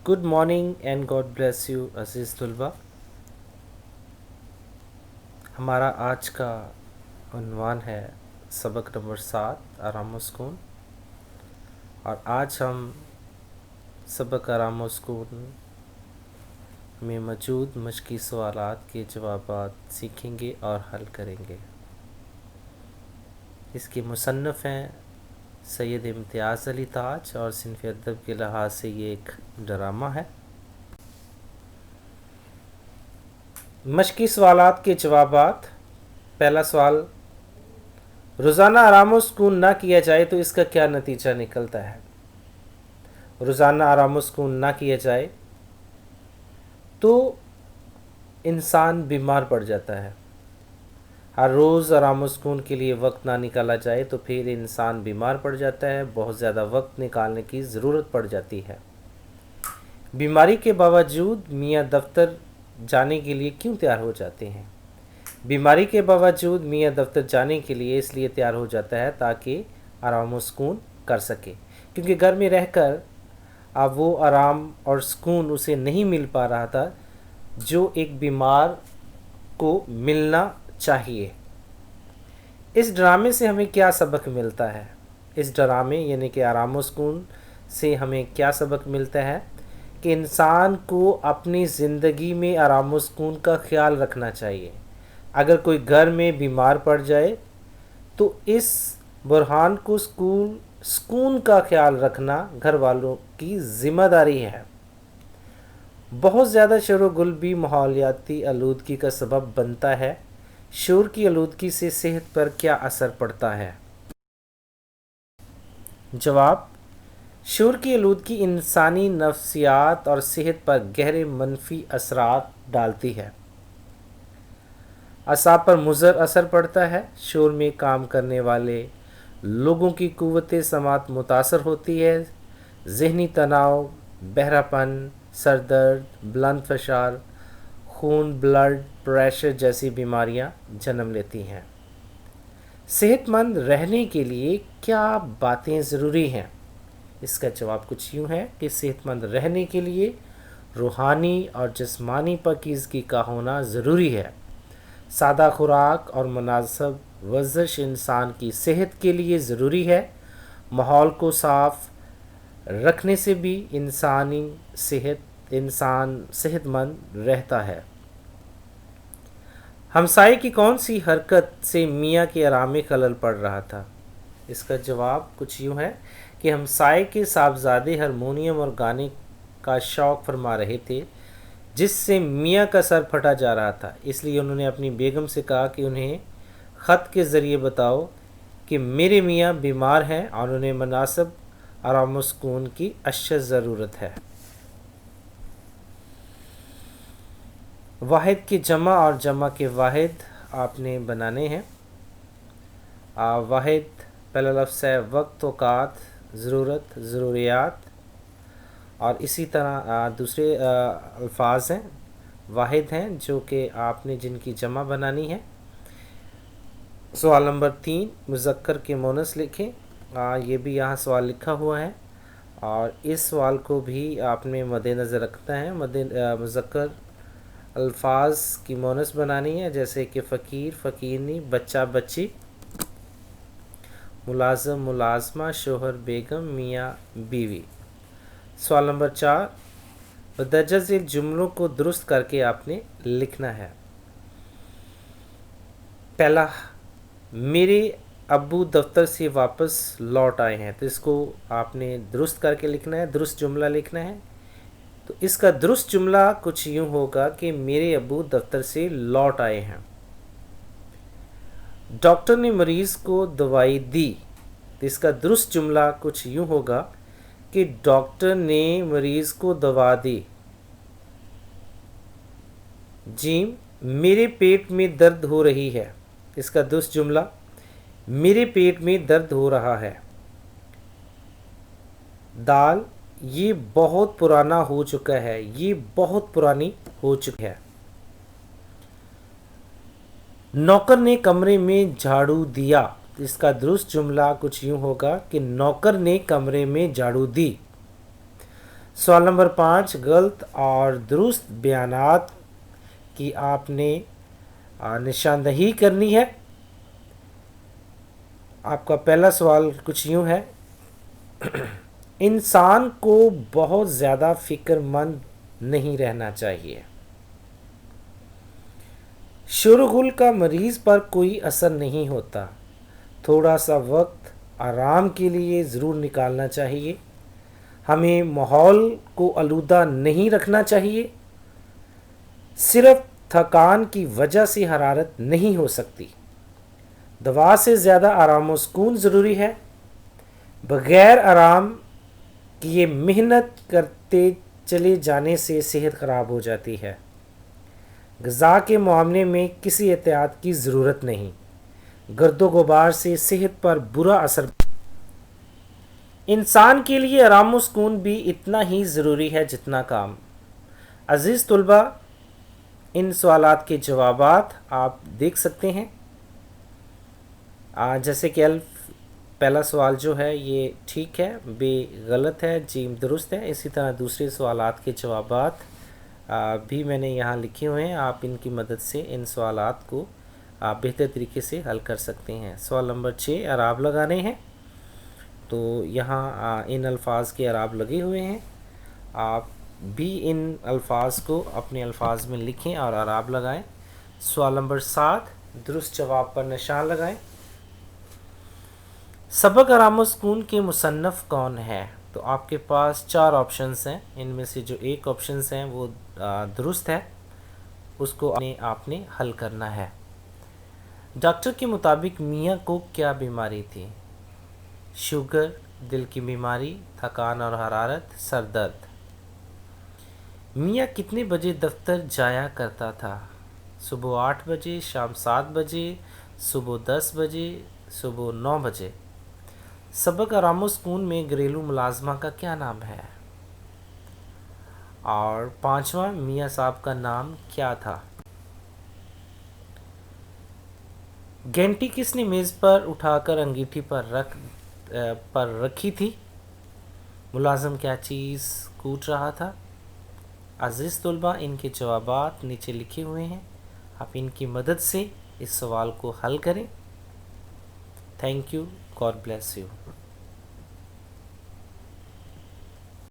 Good morning and God bless you अजीज़ तलबा। हमारा आज का उन्वान है सबक नंबर 7 आराम व सुकून। और आज हम सबक आराम व सुकून में मौजूद मशक़ी सवालात के जवाबात सीखेंगे और हल करेंगे। इसके मुसन्नफ़ हैं सैयद इम्तियाज़ अली ताज और सिनफ़ अदब के लिहाज से ये एक ड्रामा है। मशक़ी सवालात के जवाबात। पहला सवाल, रोज़ाना आराम व सुकून ना किया जाए तो इसका क्या नतीजा निकलता है? रोज़ाना आराम व सुकून ना किया जाए तो इंसान बीमार पड़ जाता है। हर रोज़ आराम व सुकून के लिए वक्त ना निकाला जाए तो फिर इंसान बीमार पड़ जाता है, बहुत ज़्यादा वक्त निकालने की ज़रूरत पड़ जाती है। बीमारी के बावजूद मियाँ दफ्तर जाने के लिए क्यों तैयार हो जाते हैं? बीमारी के बावजूद मियाँ दफ्तर जाने के लिए इसलिए तैयार हो जाता है ताकि आराम व सुकून कर सके, क्योंकि घर में रहकर अब वो आराम और सुकून उसे नहीं मिल पा रहा था जो एक बीमार को मिलना चाहिए। इस ड्रामे से हमें क्या सबक मिलता है? इस ड्रामे यानी कि आराम व सुकून से हमें क्या सबक मिलता है कि इंसान को अपनी ज़िंदगी में आराम व सुकून का ख्याल रखना चाहिए। अगर कोई घर में बीमार पड़ जाए तो इस बुरहान को सुकून का ख्याल रखना घर वालों की ज़िम्मेदारी है। बहुत ज़्यादा शोर गुल भी माहौलियाती आलूदगी का सबब बनता है। शोर की आलूदगी से सेहत पर क्या असर पड़ता है? जवाब, शोर की आलूदगी इंसानी नफ्सियात और सेहत पर गहरे मनफी असरात डालती है। असाब पर मुज़र असर पड़ता है। शोर में काम करने वाले लोगों की क़ुव्वत समात मुतासर होती है। ज़हनी तनाव, बहरापन, सर दर्द, बुलंद फशार, खून ब्लड प्रेशर जैसी बीमारियां जन्म लेती हैं। सेहतमंद रहने के लिए क्या बातें ज़रूरी हैं? इसका जवाब कुछ यूँ है कि सेहतमंद रहने के लिए रूहानी और जिस्मानी पाकीज़गी का होना ज़रूरी है। सादा खुराक और मुनासिब वर्जिश इंसान की सेहत के लिए ज़रूरी है। माहौल को साफ़ रखने से भी इंसान सेहतमंद रहता है। हमसाये की कौन सी हरकत से मियाँ के आराम में खलल पड़ रहा था? इसका जवाब कुछ यूँ है कि हमसाये के साहबजादे हारमोनियम और गाने का शौक़ फरमा रहे थे, जिससे मियाँ का सर फटा जा रहा था। इसलिए उन्होंने अपनी बेगम से कहा कि उन्हें ख़त के ज़रिए बताओ कि मेरे मियाँ बीमार हैं और उन्हें मुनासिब आराम व सुकून की अशद ज़रूरत है। वाहिद के जमा और जमा के वाहिद आपने बनाने हैं। वाहिद पहला लफ्ज़ है वक्त, औकात, ज़रूरत, ज़रूरियात। और इसी तरह दूसरे अल्फाज हैं वाहिद हैं जो कि आपने जिनकी जमा बनानी है। सवाल नंबर 3, मुज़क्कर के मोनस लिखें। ये भी यहाँ सवाल लिखा हुआ है और इस सवाल को भी आपने मद्देनज़र रखना है। मुज़क्कर अल्फाज की मोनस बनानी है, जैसे कि फ़कीर, फ़कीरनी, बच्चा, बच्ची, मुलाज़म, मुलाज़मा, शोहर, बेगम, मियाँ, बीवी। सवाल नंबर 4, बदरजा झेल जुमलों को दुरुस्त करके आपने लिखना है। पहला, मेरे अब्बू दफ्तर से वापस लौट आए हैं, तो इसको आपने दुरुस्त करके लिखना है, दुरुस्त जुमला लिखना है। तो इसका दुरुस्त जुमला कुछ यूँ होगा कि मेरे अब्बू दफ्तर से लौट आए हैं। डॉक्टर ने मरीज़ को दवाई दी, तो इसका दुरुस्त जुमला कुछ यूँ होगा कि डॉक्टर ने मरीज़ को दवा दी। जीम, मेरे पेट में दर्द हो रही है, इसका दुरुस्त जुमला मेरे पेट में दर्द हो रहा है। दाल, ये बहुत पुराना हो चुका है, ये बहुत पुरानी हो चुकी है। नौकर ने कमरे में झाड़ू दिया, इसका दुरुस्त जुमला कुछ यूँ होगा कि नौकर ने कमरे में झाड़ू दी। سوال نمبر 5، غلط اور درست بیانات کی آپ نے نشاندہی کرنی ہے۔ آپ کا پہلا سوال کچھ یوں ہے، انسان کو بہت زیادہ فکر مند نہیں رہنا چاہیے۔ شورغل کا مریض پر کوئی اثر نہیں ہوتا، تھوڑا سا وقت آرام کے لیے ضرور نکالنا چاہیے۔ ہمیں ماحول کو آلودہ نہیں رکھنا چاہیے۔ صرف تھکان کی وجہ سے حرارت نہیں ہو سکتی۔ دوا سے زیادہ آرام و سکون ضروری ہے۔ بغیر آرام کیے محنت کرتے چلے جانے سے صحت خراب ہو جاتی ہے۔ غذا کے معاملے میں کسی احتیاط کی ضرورت نہیں، گرد و غبار سے صحت پر برا اثر۔ انسان کے لیے آرام و سکون بھی اتنا ہی ضروری ہے جتنا کام۔ عزیز طلبہ، ان سوالات کے جوابات آپ دیکھ سکتے ہیں۔ جیسے کہ الف پہلا سوال جو ہے یہ ٹھیک ہے، بے غلط ہے، جیم درست ہے۔ اسی طرح دوسرے سوالات کے جوابات بھی میں نے یہاں لکھے ہوئے ہیں، آپ ان کی مدد سے ان سوالات کو بہتر طریقے سے حل کر سکتے ہیں۔ سوال نمبر 6، اعراب لگانے ہیں، تو یہاں ان الفاظ کے اعراب لگے ہوئے ہیں، آپ بھی ان الفاظ کو اپنے الفاظ میں لکھیں اور اعراب لگائیں۔ سوال نمبر 7، درست جواب پر نشان لگائیں۔ سبق آرام و سکون کے مصنف کون ہے؟ تو آپ کے پاس 4 آپشنز ہیں، ان میں سے جو ایک آپشنز ہیں وہ درست ہے، اس کو آپ نے حل کرنا ہے۔ ڈاکٹر کے مطابق میاں کو کیا بیماری تھی؟ شوگر، دل کی بیماری، تھکان اور حرارت، سر درد۔ میاں کتنے بجے دفتر جایا کرتا تھا؟ صبح 8 بجے، شام 7 بجے، صبح 10 بجے، صبح 9 بجے۔ سبق آرام و سکون میں گھریلو ملازمہ کا کیا نام ہے؟ اور 5واں، میاں صاحب کا نام کیا تھا؟ گھنٹی کس نے میز پر اٹھا کر انگیٹھی پر رکھی تھی؟ ملازم کیا چیز کوٹ رہا تھا؟ عزیز طلبہ، ان کے جوابات نیچے لکھے ہوئے ہیں، آپ ان کی مدد سے اس سوال کو حل کریں۔ Thank you, God bless you.